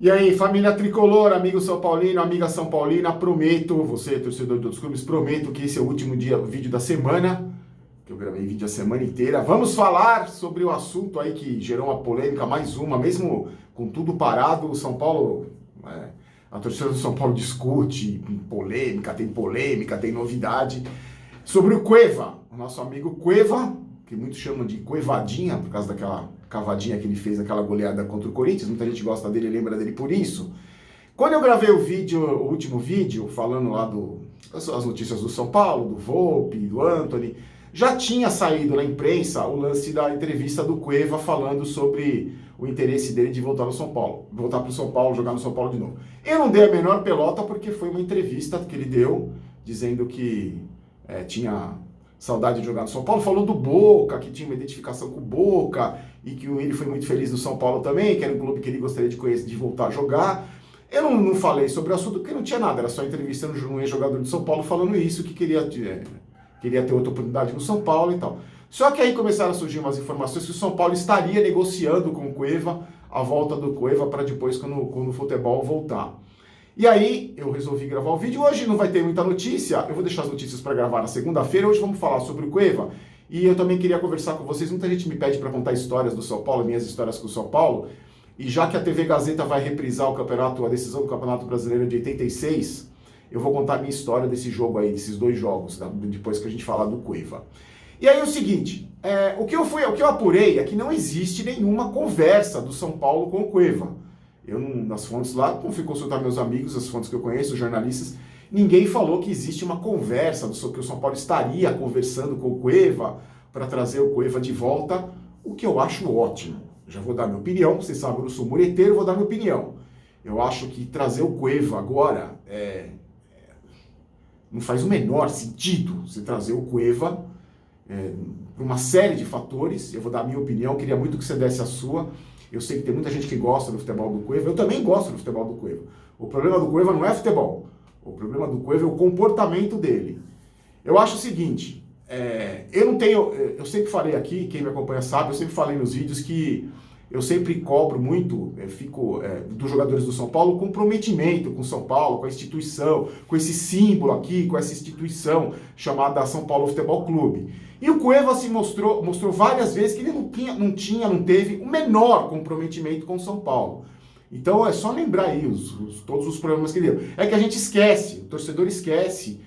E aí, família tricolor, amigo São Paulino, amiga São Paulina, prometo, você, torcedor de outros clubes, prometo que esse é o último dia, vídeo da semana, que eu gravei vídeo a semana inteira. Vamos falar sobre o assunto aí que gerou uma polêmica, mais uma, mesmo com tudo parado, o São Paulo, a torcida do São Paulo discute, polêmica, tem novidade, sobre o Cueva, o nosso amigo Cueva, que muitos chamam de Cuevadinha, por causa daquela cavadinha que ele fez, aquela goleada contra o Corinthians, muita gente gosta dele, lembra dele por isso. Quando eu gravei o último vídeo, falando lá as notícias do São Paulo, do Volpi, do Antony, já tinha saído na imprensa o lance da entrevista do Cueva falando sobre o interesse dele de voltar no São Paulo, voltar para o São Paulo, jogar no São Paulo de novo. Eu não dei a menor pelota porque foi uma entrevista que ele deu, dizendo que tinha saudade de jogar no São Paulo, falou do Boca, que tinha uma identificação com o Boca, e que ele foi muito feliz no São Paulo também, que era um clube que ele gostaria de conhecer, de voltar a jogar. Eu não falei sobre o assunto porque não tinha nada, era só entrevistando um ex-jogador de São Paulo falando isso, que queria ter outra oportunidade no São Paulo e tal. Só que aí começaram a surgir umas informações que o São Paulo estaria negociando com o Cueva a volta do Cueva para depois, quando o futebol voltar. E aí eu resolvi gravar o vídeo. Hoje não vai ter muita notícia, eu vou deixar as notícias para gravar na segunda-feira. Hoje vamos falar sobre o Cueva. E eu também queria conversar com vocês. Muita gente me pede para contar histórias do São Paulo, minhas histórias com o São Paulo. E já que a TV Gazeta vai reprisar a decisão do Campeonato Brasileiro de 86, eu vou contar a minha história desse jogo aí, desses dois jogos, depois que a gente falar do Cueva. E aí é o seguinte, o que eu apurei é que não existe nenhuma conversa do São Paulo com o Cueva. Eu, nas fontes lá, como fui consultar meus amigos, as fontes que eu conheço, os jornalistas, ninguém falou que existe uma conversa sobre que o São Paulo estaria conversando com o Cueva para trazer o Cueva de volta, o que eu acho ótimo. Já vou dar minha opinião, vocês sabem, eu não sou mureteiro, vou dar minha opinião. Eu acho que trazer o Cueva agora não faz o menor sentido você trazer o Cueva por uma série de fatores. Eu vou dar a minha opinião, queria muito que você desse a sua. Eu sei que tem muita gente que gosta do futebol do Cueva, eu também gosto do futebol do Cueva. O problema do Cueva não é futebol, o problema do Cueva é o comportamento dele. Eu acho o seguinte, eu sempre falei aqui, quem me acompanha sabe, eu sempre falei nos vídeos que eu sempre cobro muito, dos jogadores do São Paulo, comprometimento com o São Paulo, com a instituição, com esse símbolo aqui, com essa instituição chamada São Paulo Futebol Clube. E o Cueva se mostrou várias vezes que ele não teve o menor comprometimento com o São Paulo. Então é só lembrar aí todos os problemas que ele deu. É que a gente esquece, o torcedor esquece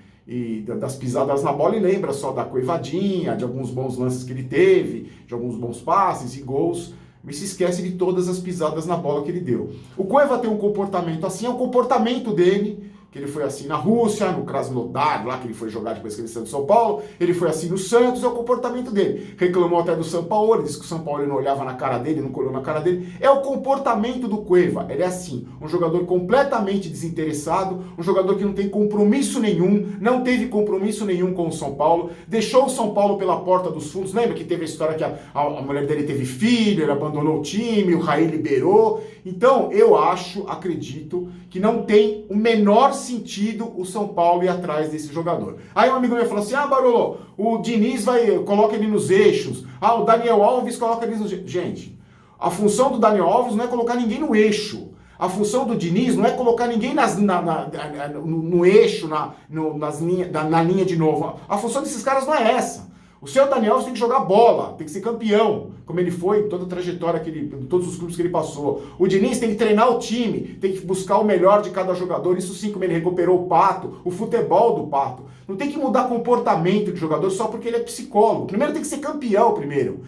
das pisadas na bola e lembra só da Cuevadinha, de alguns bons lances que ele teve, de alguns bons passes e gols, mas se esquece de todas as pisadas na bola que ele deu. O Cueva tem um comportamento assim, é o comportamento dele, que ele foi assim na Rússia, no Krasnodar, lá que ele foi jogar depois que ele saiu do São Paulo, ele foi assim no Santos, é o comportamento dele. Reclamou até do São Paulo, disse que o São Paulo não olhava na cara dele, não colou na cara dele. É o comportamento do Cueva, ele é assim, um jogador completamente desinteressado, um jogador que não tem compromisso nenhum, não teve compromisso nenhum com o São Paulo, deixou o São Paulo pela porta dos fundos. Lembra que teve a história que a mulher dele teve filho, ele abandonou o time, o Raí liberou. Então, eu acredito que não tem o menor sentido o São Paulo ir atrás desse jogador. Aí um amigo meu falou assim, Barolo, o Diniz coloca ele nos eixos, o Daniel Alves coloca ele nos eixos. Gente, a função do Daniel Alves não é colocar ninguém no eixo. A função do Diniz não é colocar ninguém no eixo, na linha de novo. A função desses caras não é essa. O seu Daniel Alves tem que jogar bola, tem que ser campeão, como ele foi em toda a trajetória, todos os clubes que ele passou. O Diniz tem que treinar o time, tem que buscar o melhor de cada jogador, isso sim, como ele recuperou o Pato, o futebol do Pato. Não tem que mudar comportamento de jogador só porque ele é psicólogo. Primeiro tem que ser campeão, primeiro.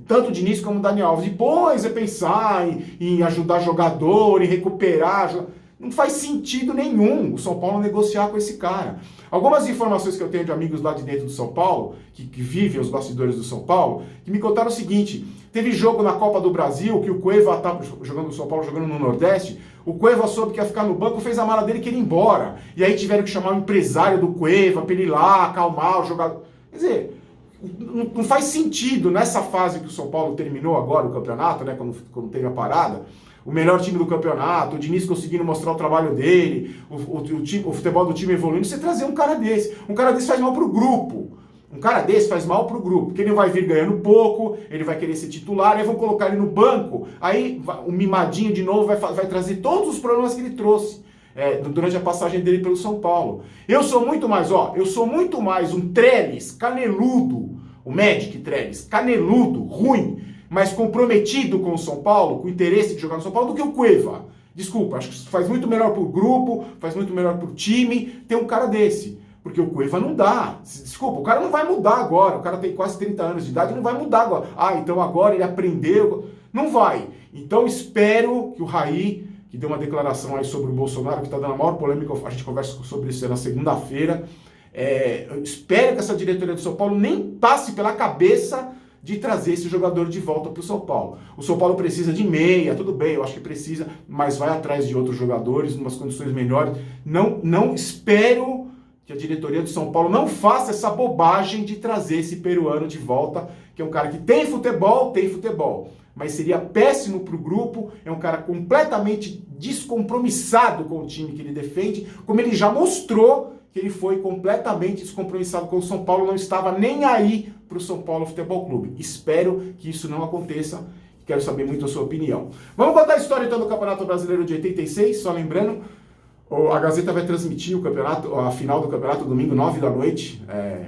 Tanto o Diniz como o Daniel Alves. Depois é pensar em ajudar jogador, em recuperar. Não faz sentido nenhum o São Paulo negociar com esse cara. Algumas informações que eu tenho de amigos lá de dentro do São Paulo, que vivem os bastidores do São Paulo, que me contaram o seguinte, teve jogo na Copa do Brasil, que o Cueva estava jogando no São Paulo, jogando no Nordeste, o Cueva soube que ia ficar no banco, fez a mala dele e queria ir embora. E aí tiveram que chamar o empresário do Cueva para ele ir lá, acalmar o jogador. Quer dizer, não faz sentido nessa fase que o São Paulo terminou agora o campeonato, né, quando teve a parada, o melhor time do campeonato, o Diniz conseguindo mostrar o trabalho dele, o futebol do time evoluindo, você trazer um cara desse. Um cara desse faz mal pro grupo. Um cara desse faz mal pro grupo, porque ele vai vir ganhando pouco, ele vai querer ser titular, aí vão colocar ele no banco, aí o mimadinho de novo vai trazer todos os problemas que ele trouxe durante a passagem dele pelo São Paulo. Eu sou muito mais um Trellis caneludo, o Magic Trellis, caneludo, ruim, mas comprometido com o São Paulo, com o interesse de jogar no São Paulo, do que o Cueva. Desculpa, acho que faz muito melhor pro grupo, faz muito melhor pro time ter um cara desse. Porque o Cueva não dá. Desculpa, o cara não vai mudar agora. O cara tem quase 30 anos de idade, não vai mudar agora. Ah, então agora ele aprendeu. Não vai. Então espero que o Raí, que deu uma declaração aí sobre o Bolsonaro, que está dando a maior polêmica, a gente conversa sobre isso na segunda-feira. Eu espero que essa diretoria do São Paulo nem passe pela cabeça de trazer esse jogador de volta para o São Paulo. O São Paulo precisa de meia, tudo bem, eu acho que precisa, mas vai atrás de outros jogadores, em umas condições melhores. Não espero que a diretoria do São Paulo não faça essa bobagem de trazer esse peruano de volta, que é um cara que tem futebol, mas seria péssimo para o grupo, é um cara completamente descompromissado com o time que ele defende, como ele já mostrou que ele foi completamente descompromissado com o São Paulo, não estava nem aí para o São Paulo Futebol Clube. Espero que isso não aconteça, quero saber muito a sua opinião. Vamos contar a história então do Campeonato Brasileiro de 86, só lembrando, a Gazeta vai transmitir a final do campeonato domingo, 9 da noite.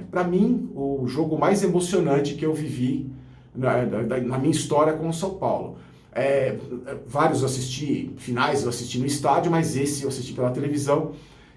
Para mim, o jogo mais emocionante que eu vivi na minha história com o São Paulo. Vários finais eu assisti no estádio, mas esse eu assisti pela televisão.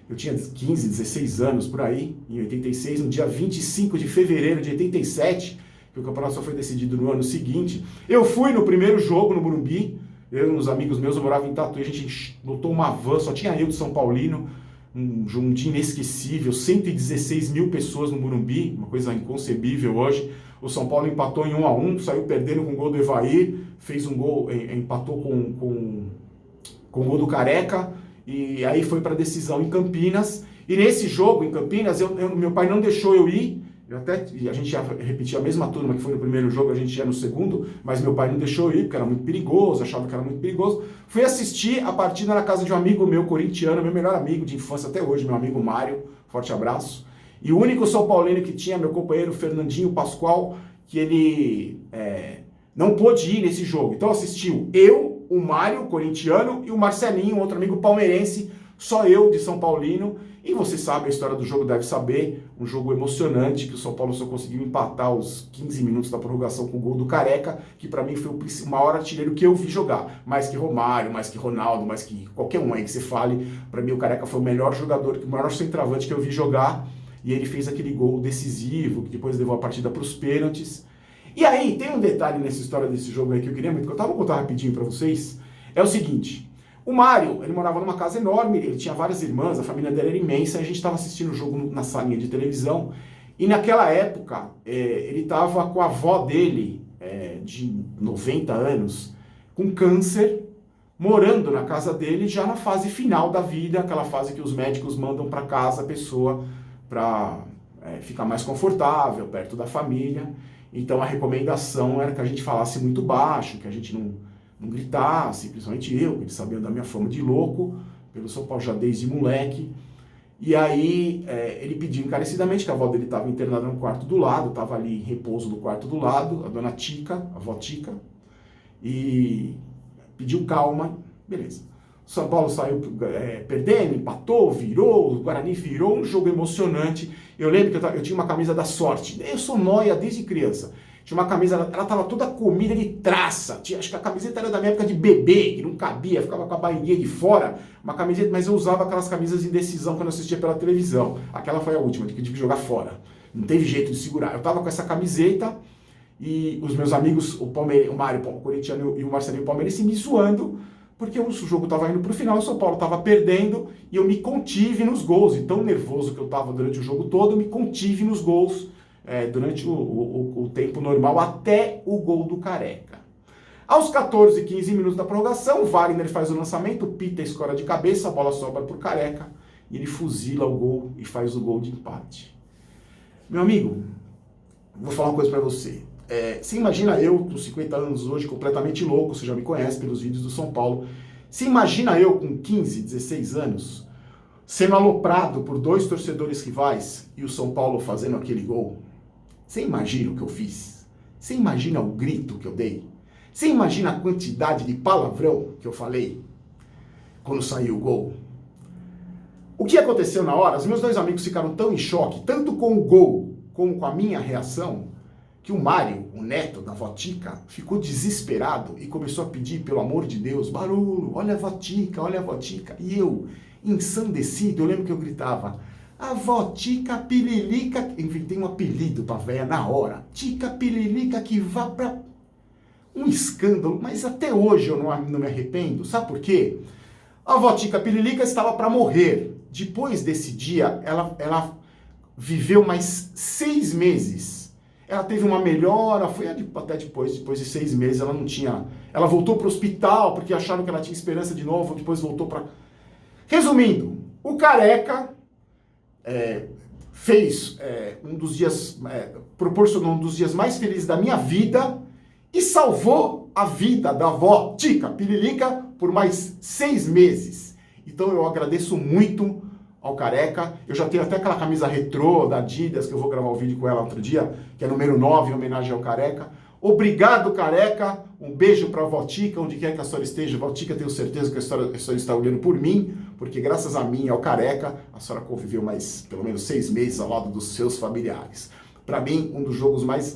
Eu tinha 15, 16 anos por aí, em 86, no dia 25 de fevereiro de 87, que o campeonato só foi decidido no ano seguinte. Eu fui no primeiro jogo no Morumbi. Eu e uns amigos meus, eu morava em Tatuí, a gente lotou uma van, só tinha eu de São Paulino, um dia inesquecível, 116 mil pessoas no Morumbi, uma coisa inconcebível hoje. O São Paulo empatou em 1-1, saiu perdendo com o gol do Evair, fez um gol, empatou com o gol do Careca, e aí foi para decisão em Campinas. E nesse jogo em Campinas, meu pai não deixou eu ir. A gente ia repetir a mesma turma que foi no primeiro jogo, a gente ia no segundo, mas meu pai não deixou eu ir, porque era muito perigoso, achava que era muito perigoso. Fui assistir a partida na casa de um amigo meu, corintiano, meu melhor amigo de infância até hoje, meu amigo Mário, forte abraço. E o único São Paulino que tinha, meu companheiro Fernandinho Pascoal, que ele não pôde ir nesse jogo. Então assistiu eu, o Mário, corintiano, e o Marcelinho, outro amigo palmeirense, só eu de São Paulino. E você sabe a história do jogo, deve saber, um jogo emocionante, que o São Paulo só conseguiu empatar aos 15 minutos da prorrogação com o gol do Careca, que para mim foi o maior artilheiro que eu vi jogar. Mais que Romário, mais que Ronaldo, mais que qualquer um aí que você fale. Para mim o Careca foi o melhor jogador, o maior centroavante que eu vi jogar. E ele fez aquele gol decisivo, que depois levou a partida para os pênaltis. E aí, tem um detalhe nessa história desse jogo aí que eu queria muito contar, vou contar rapidinho para vocês. É o seguinte... O Mário, ele morava numa casa enorme, ele tinha várias irmãs, a família dele era imensa, a gente estava assistindo o jogo na salinha de televisão, e naquela época, ele estava com a avó dele, de 90 anos, com câncer, morando na casa dele, já na fase final da vida, aquela fase que os médicos mandam para casa a pessoa para ficar mais confortável, perto da família. Então a recomendação era que a gente falasse muito baixo, que a gente não gritasse, principalmente eu, que eles sabiam da minha fama de louco, pelo São Paulo já desde moleque. E aí ele pediu encarecidamente, que a avó dele estava internada no quarto do lado, estava ali em repouso no quarto do lado, a dona Tica, a avó Tica, e pediu calma, beleza. O São Paulo saiu perdendo, empatou, virou, o Guarani virou, um jogo emocionante. Eu lembro que eu tinha uma camisa da Sorte, eu sou nóia desde criança. Tinha uma camisa, ela estava toda comida de traça. Acho que a camiseta era da minha época de bebê, que não cabia, ficava com a barriguinha de fora. Uma camiseta, mas eu usava aquelas camisas em decisão quando eu assistia pela televisão. Aquela foi a última, que eu tive que jogar fora. Não teve jeito de segurar. Eu estava com essa camiseta e os meus amigos, o Mário, o corintiano e o Marcelinho Palmeirense me zoando, porque o jogo estava indo para o final, o São Paulo estava perdendo e eu me contive nos gols. E tão nervoso que eu estava durante o jogo todo, eu me contive nos gols. Durante o tempo normal, até o gol do Careca. Aos 14 e 15 minutos da prorrogação, o Wagner faz o lançamento, o Pita escora de cabeça, a bola sobra para o Careca, e ele fuzila o gol e faz o gol de empate. Meu amigo, vou falar uma coisa para você. Você imagina eu, com 50 anos hoje, completamente louco, você já me conhece pelos vídeos do São Paulo, você imagina eu com 15, 16 anos, sendo aloprado por dois torcedores rivais e o São Paulo fazendo aquele gol? Você imagina o que eu fiz? Você imagina o grito que eu dei? Você imagina a quantidade de palavrão que eu falei quando saiu o gol? O que aconteceu na hora? Os meus dois amigos ficaram tão em choque, tanto com o gol como com a minha reação, que o Mário, o neto da Votica, ficou desesperado e começou a pedir, pelo amor de Deus, Barolo, olha a Votica, olha a Votica. E eu, ensandecido, eu lembro que eu gritava, a Votica Pililica, inventei um apelido pra véia na hora, Tica Pililica que vá pra... Um escândalo, mas até hoje eu não me arrependo. Sabe por quê? A Votica Pililica estava para morrer. Depois desse dia, ela viveu mais 6 meses. Ela teve uma melhora, foi até depois de 6 meses, ela não tinha... Ela voltou para o hospital, porque acharam que ela tinha esperança de novo, depois voltou para... Resumindo, o Careca fez um dos dias... proporcionou um dos dias mais felizes da minha vida e salvou a vida da avó Tica Pililica por mais 6 meses. Então eu agradeço muito ao Careca. Eu já tenho até aquela camisa retrô da Adidas, que eu vou gravar o vídeo com ela outro dia, que é número 9, em homenagem ao Careca. Obrigado, Careca. Um beijo para a Votica, onde quer que a senhora esteja. Votica, tenho certeza que a senhora está olhando por mim, porque graças a mim e ao Careca, a senhora conviveu mais, pelo menos 6 meses ao lado dos seus familiares. Para mim, um dos jogos mais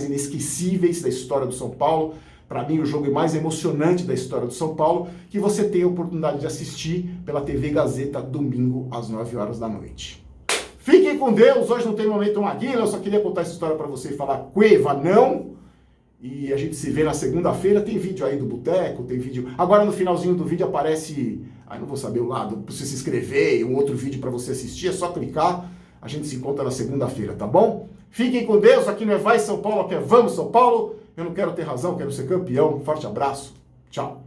inesquecíveis da história do São Paulo. Para mim, o jogo mais emocionante da história do São Paulo, que você tem a oportunidade de assistir pela TV Gazeta, domingo, às 9 horas da noite. Fiquem com Deus, hoje não tem Momento Maguila, eu só queria contar essa história para você e falar Cueva não, e a gente se vê na segunda-feira, tem vídeo aí do Boteco, tem vídeo... Agora no finalzinho do vídeo aparece, não vou saber o lado, para você se inscrever, e um outro vídeo para você assistir, é só clicar, a gente se encontra na segunda-feira, tá bom? Fiquem com Deus, aqui não é Vai São Paulo, aqui é Vamos São Paulo. Eu não quero ter razão, quero ser campeão. Forte abraço. Tchau.